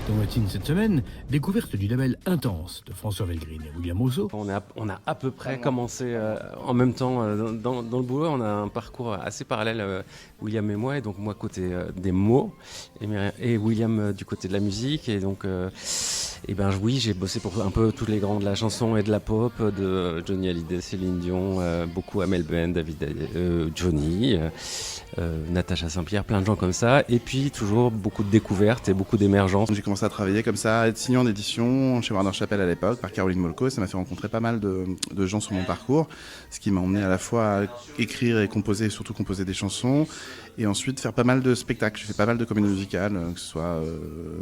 Dans Watine cette semaine, découverte du label Intense de François Velgreen et William Osso. On a à peu près commencé en même temps dans le boulot. On a un parcours assez parallèle, William et moi. Et donc moi côté des mots et William du côté de la musique. Et donc oui, j'ai bossé pour un peu tous les grands de la chanson et de la pop, de Johnny Hallyday, Céline Dion, beaucoup Amel Ben, Johnny, Natacha Saint-Pierre, plein de gens comme ça. Et puis toujours beaucoup de découvertes et beaucoup d'émergence. J'ai commencé à travailler comme ça, à être signé en édition chez Warner Chappell à l'époque par Caroline Molko. Ça m'a fait rencontrer pas mal de gens sur mon parcours, ce qui m'a emmené à la fois à écrire et composer, et surtout composer des chansons, et ensuite faire pas mal de spectacles. J'ai fait pas mal de comédies musicales, que ce soit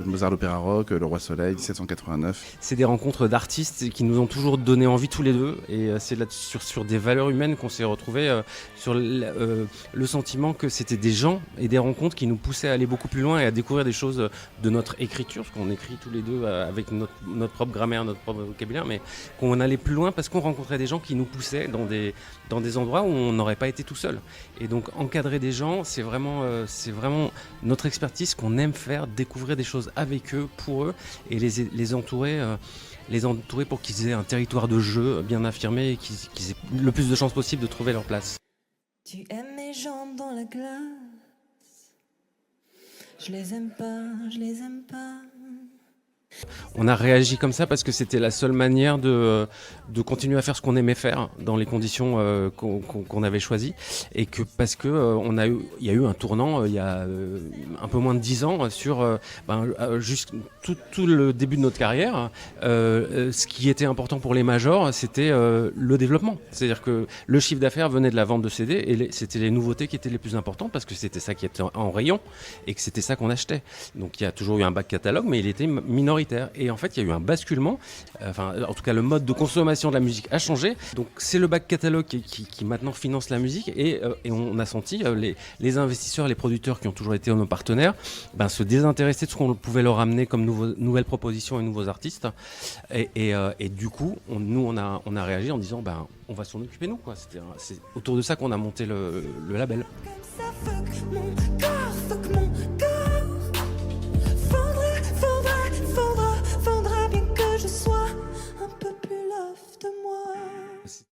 Mozart l'Opéra Rock, Le Roi Soleil, 1789. C'est des rencontres d'artistes qui nous ont toujours donné envie tous les deux, et c'est là sur des valeurs humaines qu'on s'est retrouvés, sur le sentiment que c'était des gens et des rencontres qui nous poussaient à aller beaucoup plus loin et à découvrir des choses de notre écriture, parce qu'on écrit tous les deux avec notre propre grammaire, notre propre vocabulaire, mais qu'on allait plus loin parce qu'on rencontrait des gens qui nous poussaient dans des endroits où on n'aurait pas été tout seul. Et donc encadrer des gens, c'est vraiment notre expertise qu'on aime faire, découvrir des choses avec eux, pour eux, et les entourer pour qu'ils aient un territoire de jeu bien affirmé et qu'ils aient le plus de chances possible de trouver leur place. Tu aimes mes jambes dans la glace. Je les aime pas. On a réagi comme ça parce que c'était la seule manière de continuer à faire ce qu'on aimait faire dans les conditions qu'on avait choisies, et que parce que il y a eu un tournant il y a un peu moins de 10 ans sur juste tout le début de notre carrière. Ce qui était important pour les majors, c'était le développement. C'est-à-dire que le chiffre d'affaires venait de la vente de CD, et c'était les nouveautés qui étaient les plus importantes, parce que c'était ça qui était en rayon et que c'était ça qu'on achetait. Donc il y a toujours eu un back catalogue, mais il était minoritaire. Et en fait, il y a eu un basculement. En tout cas, le mode de consommation de la musique a changé. Donc, c'est le back catalogue qui maintenant finance la musique. Et on a senti les investisseurs, les producteurs qui ont toujours été nos partenaires, se désintéresser de ce qu'on pouvait leur amener comme nouvelles propositions et nouveaux artistes. Et du coup, on a réagi en disant on va s'en occuper nous, quoi. C'est autour de ça qu'on a monté le label. Comme ça, fuck mon corps, fuck